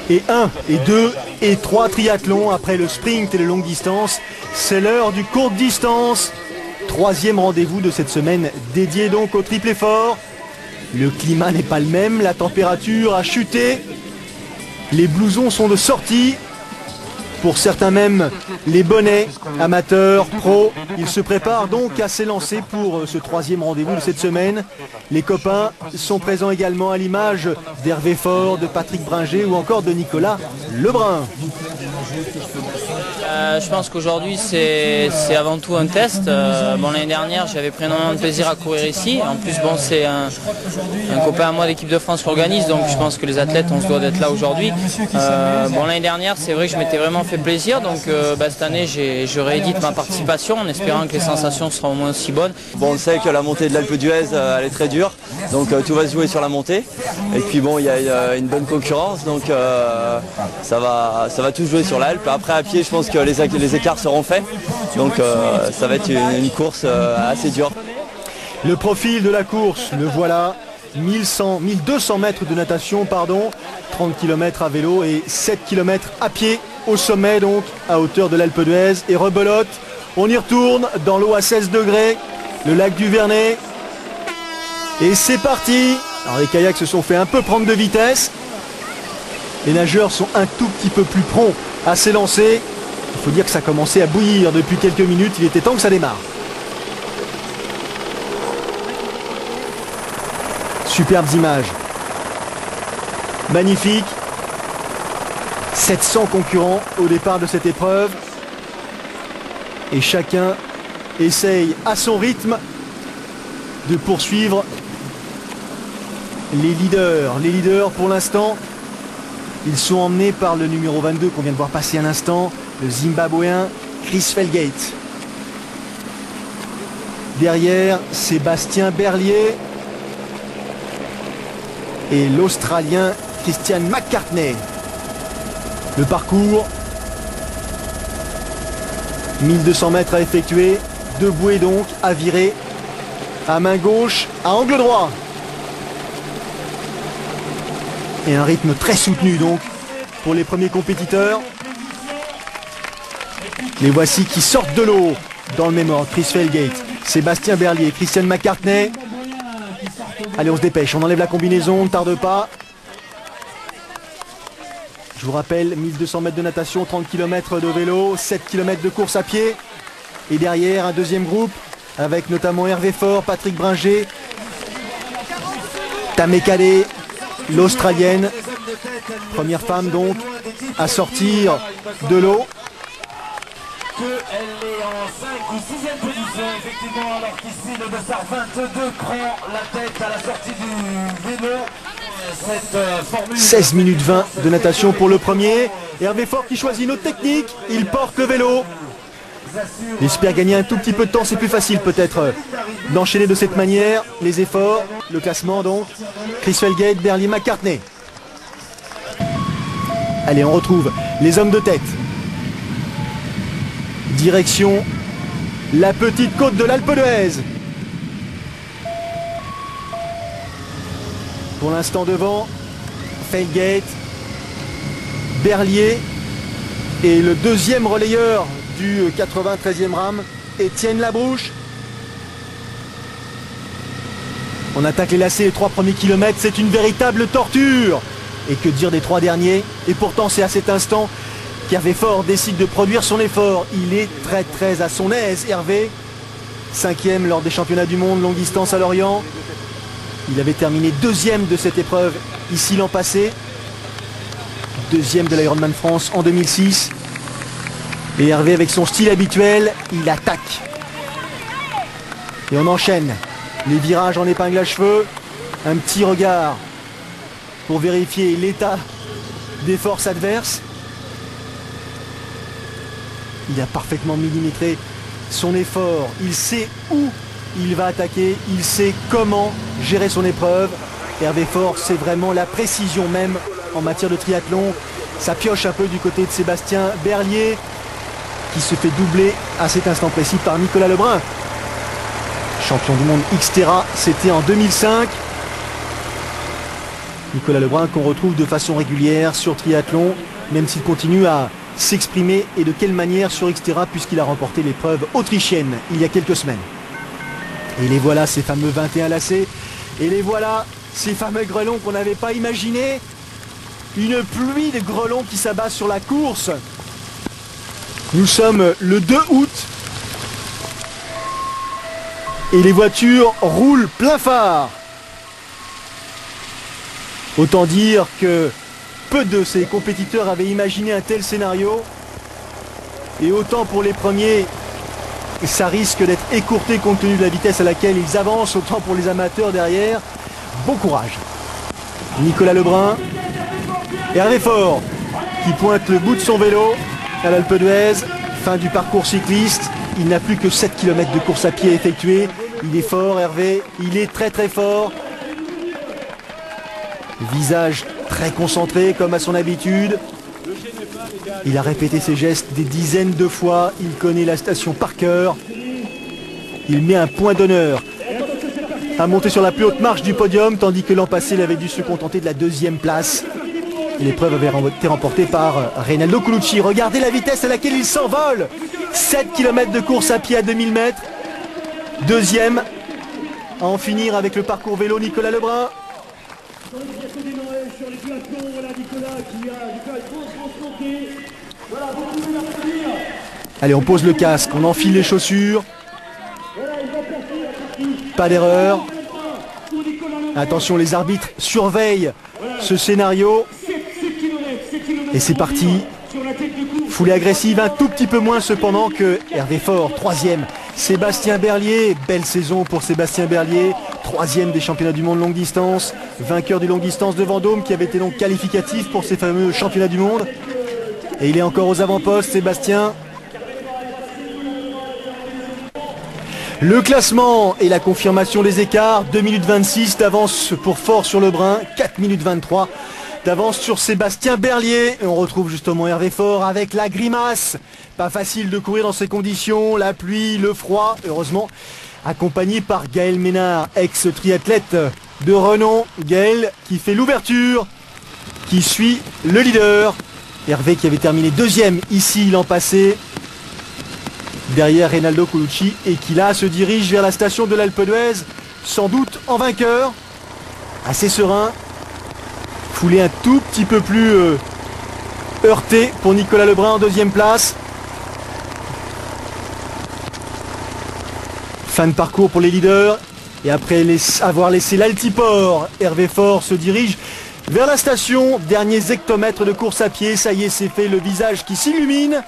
Et 1, et 2, et 3 triathlons après le sprint et le longue distance. C'est l'heure du courte distance. Troisième rendez-vous de cette semaine dédié donc au triple effort. Le climat n'est pas le même, la température a chuté. Les blousons sont de sortie. Pour certains même, les bonnets, amateurs, pros, ils se préparent donc à s'élancer pour ce troisième rendez-vous de cette semaine. Les copains sont présents également à l'image d'Hervé Faure, de Patrick Bringer ou encore de Nicolas Lebrun. Je pense qu'aujourd'hui c'est avant tout un test. L'année dernière j'avais pris énormément de plaisir à courir ici. En plus c'est un copain à moi d'équipe de France qui organise, donc je pense que les athlètes on se doit d'être là aujourd'hui. L'année dernière c'est vrai que je m'étais vraiment fait plaisir, donc cette année je réédite ma participation en espérant que les sensations seront au moins aussi bonnes. Bon, on sait que la montée de l'Alpe d'Huez elle est très dure, donc tout va se jouer sur la montée. Et puis bon, il y a une bonne concurrence, donc ça va tout jouer sur l'Alpe. Après à pied je pense que les écarts seront faits, donc ça va être une course assez dure. Le profil de la course, le voilà, 1200 mètres de natation, 30 km à vélo et 7 km à pied au sommet, donc à hauteur de l'Alpe d'Huez. Et rebelote, on y retourne dans l'eau à 16 degrés, le lac du Vernet. Et c'est parti. Alors les kayaks se sont fait un peu prendre de vitesse. Les nageurs sont un tout petit peu plus prompts à s'élancer. Il faut dire que ça commençait à bouillir depuis quelques minutes, il était temps que ça démarre. Superbes images. Magnifique. 700 concurrents au départ de cette épreuve. Et chacun essaye à son rythme de poursuivre les leaders. Les leaders pour l'instant, ils sont emmenés par le numéro 22 qu'on vient de voir passer à l'instant, le Zimbabwéen Chris Felgate. Derrière, Sébastien Berlier et l'Australien Christian McCartney. Le parcours, 1200 mètres à effectuer, deux bouées donc à virer, à main gauche, à angle droit. Et un rythme très soutenu donc pour les premiers compétiteurs. Les voici qui sortent de l'eau dans le même ordre. Chris Felgate, Sébastien Berlier, Christian McCartney. Allez, on se dépêche, on enlève la combinaison, on ne tarde pas. Je vous rappelle, 1200 mètres de natation, 30 km de vélo, 7 km de course à pied. Et derrière, un deuxième groupe avec notamment Hervé Faure, Patrick Bringer, Tamé Calais, l'Australienne, première femme donc à sortir de l'eau. Elle est en 5 ou 6e position, effectivement, alors qu'ici le dossard 22 prend la tête à la sortie du vélo. Cette formule... 16 minutes 20 de natation pour le premier. Hervé Faure qui choisit une autre technique, il porte le vélo. Il espère gagner un tout petit peu de temps, c'est plus facile peut-être d'enchaîner de cette manière les efforts. Le classement donc, Chris Felgate, Berlier, McCartney. Allez, on retrouve les hommes de tête. Direction la petite côte de l'Alpe d'Huez. Pour l'instant devant, Felgate, Berlier et le deuxième relayeur du 93e RAM, Étienne Labrouche. On attaque les lacets, les 3 premiers kilomètres, c'est une véritable torture. Et que dire des 3 derniers? Et pourtant c'est à cet instant qu'Hervé Faure décide de produire son effort. Il est très à son aise, Hervé. 5e lors des championnats du monde longue distance à Lorient. Il avait terminé 2e de cette épreuve ici l'an passé. 2e de l'Ironman France en 2006. Et Hervé, avec son style habituel, il attaque. Et on enchaîne les virages en épingle à cheveux. Un petit regard pour vérifier l'état des forces adverses. Il a parfaitement millimétré son effort. Il sait où il va attaquer. Il sait comment gérer son épreuve. Hervé Faure, c'est vraiment la précision même en matière de triathlon. Ça pioche un peu du côté de Sébastien Berlier, qui se fait doubler à cet instant précis par Nicolas Lebrun. Champion du monde Xterra, c'était en 2005. Nicolas Lebrun qu'on retrouve de façon régulière sur Triathlon, même s'il continue à s'exprimer, et de quelle manière sur Xterra, puisqu'il a remporté l'épreuve autrichienne il y a quelques semaines. Et les voilà, ces fameux 21 lacets, et les voilà, ces fameux grelons qu'on n'avait pas imaginés. Une pluie de grelons qui s'abat sur la course. Nous sommes le 2 août et les voitures roulent plein phare. Autant dire que peu de ces compétiteurs avaient imaginé un tel scénario. Et autant pour les premiers, ça risque d'être écourté compte tenu de la vitesse à laquelle ils avancent, autant pour les amateurs derrière. Bon courage. Nicolas Lebrun, Hervé Faure qui pointe le bout de son vélo à l'Alpe d'Huez. Fin du parcours cycliste. Il n'a plus que 7 km de course à pied à effectuer. Il est fort, Hervé. Il est très très fort. Visage très concentré comme à son habitude. Il a répété ses gestes des dizaines de fois. Il connaît la station par cœur. Il met un point d'honneur à monter sur la plus haute marche du podium, tandis que l'an passé il avait dû se contenter de la 2e place. L'épreuve avait été remportée par Reynaldo Colucci. Regardez la vitesse à laquelle il s'envole. 7 km de course à pied à 2000 mètres. Deuxième. À en finir avec le parcours vélo, Nicolas Lebrun. Allez, on pose le casque, on enfile les chaussures. Pas d'erreur. Attention, les arbitres surveillent ce scénario. Et c'est parti. Foulée agressive, un tout petit peu moins cependant que Hervé Faure, 3e. Sébastien Berlier, belle saison pour Sébastien Berlier, 3e des championnats du monde longue distance, vainqueur du longue distance de Vendôme qui avait été donc qualificatif pour ces fameux championnats du monde. Et il est encore aux avant-postes, Sébastien. Le classement et la confirmation des écarts, 2 minutes 26 d'avance pour Faure sur Lebrun, 4 minutes 23 d'avance sur Sébastien Berlier. Et on retrouve justement Hervé Faure avec la grimace. Pas facile de courir dans ces conditions, la pluie, le froid, heureusement accompagné par Gaël Ménard, ex-triathlète de renom. Gaël qui fait l'ouverture, qui suit le leader. Hervé qui avait terminé 2e ici l'an passé, derrière Reynaldo Colucci, et qui là se dirige vers la station de l'Alpe d'Huez, sans doute en vainqueur, assez serein. Foulée un tout petit peu plus heurtée pour Nicolas Lebrun en 2e place. Fin de parcours pour les leaders. Et après avoir laissé l'altiport, Hervé Faure se dirige vers la station. Derniers hectomètres de course à pied. Ça y est, c'est fait, le visage qui s'illumine.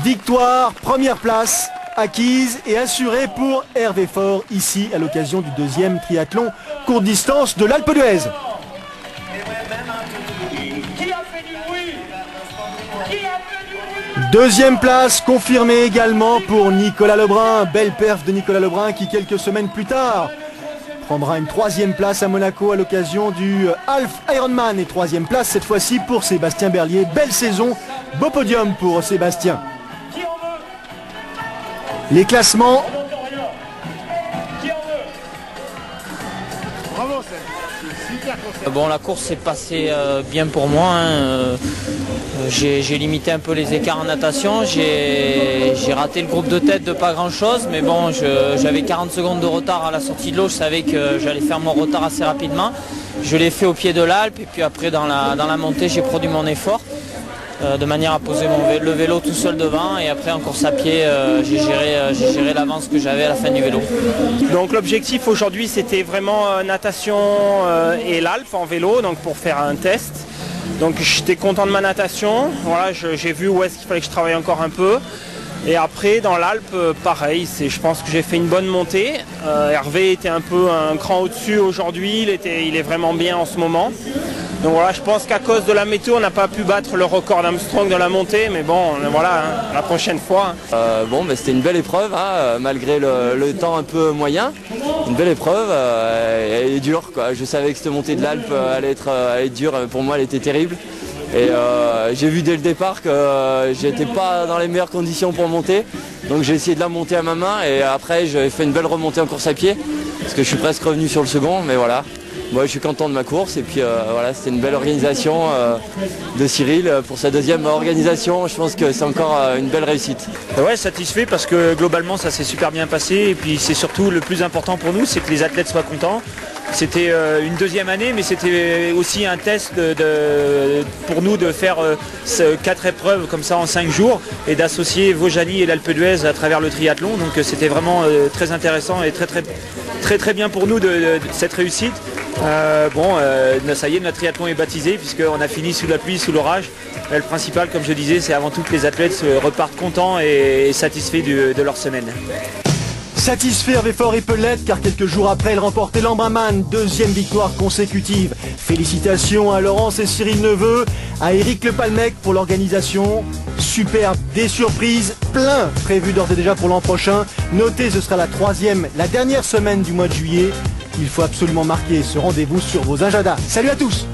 Victoire, première place acquise et assurée pour Hervé Faure ici à l'occasion du 2e triathlon courte distance de l'Alpe d'Huez. Deuxième place confirmée également pour Nicolas Lebrun. Belle perf de Nicolas Lebrun qui quelques semaines plus tard prendra une 3e place à Monaco à l'occasion du Half Ironman. Et 3e place cette fois-ci pour Sébastien Berlier. Belle saison, beau podium pour Sébastien. Les classements. Bon, la course s'est passée bien pour moi. J'ai limité un peu les écarts en natation. J'ai raté le groupe de tête de pas grand chose, mais bon, j'avais 40 secondes de retard à la sortie de l'eau. Je savais que j'allais faire mon retard assez rapidement. Je l'ai fait au pied de l'Alpe, et puis après dans la montée j'ai produit mon effort de manière à poser le vélo tout seul devant, et après en course à pied j'ai géré l'avance que j'avais à la fin du vélo. Donc l'objectif aujourd'hui c'était vraiment natation et l'Alpe en vélo, donc pour faire un test. Donc j'étais content de ma natation, voilà, j'ai vu où est-ce qu'il fallait que je travaille encore un peu. Et après dans l'Alpe pareil, je pense que j'ai fait une bonne montée. Hervé était un peu un cran au-dessus aujourd'hui, il est vraiment bien en ce moment. Donc voilà, je pense qu'à cause de la météo, on n'a pas pu battre le record d'Armstrong de la montée, mais bon, voilà, hein, la prochaine fois. Bon, c'était une belle épreuve, hein, malgré le temps un peu moyen. Une belle épreuve, elle est dure, quoi. Je savais que cette montée de l'Alpe allait être dure, pour moi elle était terrible. Et j'ai vu dès le départ que j'étais pas dans les meilleures conditions pour monter. Donc j'ai essayé de la monter à ma main, et après j'ai fait une belle remontée en course à pied, parce que je suis presque revenu sur le second, mais voilà. moi je suis content de ma course et puis voilà, c'était une belle organisation de Cyril pour sa deuxième organisation. Je pense que c'est encore une belle réussite. Ouais, satisfait parce que globalement ça s'est super bien passé et puis c'est surtout le plus important pour nous, c'est que les athlètes soient contents. C'était une deuxième année, mais c'était aussi un test pour nous de faire 4 épreuves comme ça en 5 jours et d'associer Vaujany et l'Alpe d'Huez à travers le triathlon. Donc c'était vraiment très intéressant et très bien pour nous de cette réussite. Ça y est, notre triathlon est baptisé puisqu'on a fini sous la pluie, sous l'orage. Le principal, comme je disais, c'est avant tout que les athlètes repartent contents et satisfaits de leur semaine. Satisfait avait fort Epelette car quelques jours après il remportait l'Ambraman, deuxième victoire consécutive. Félicitations à Laurence et Cyril Neveu, à Eric Le Palmec pour l'organisation. Superbe, des surprises, plein prévues d'ores et déjà pour l'an prochain. Notez, ce sera la dernière semaine du mois de juillet. Il faut absolument marquer ce rendez-vous sur vos agendas. Salut à tous!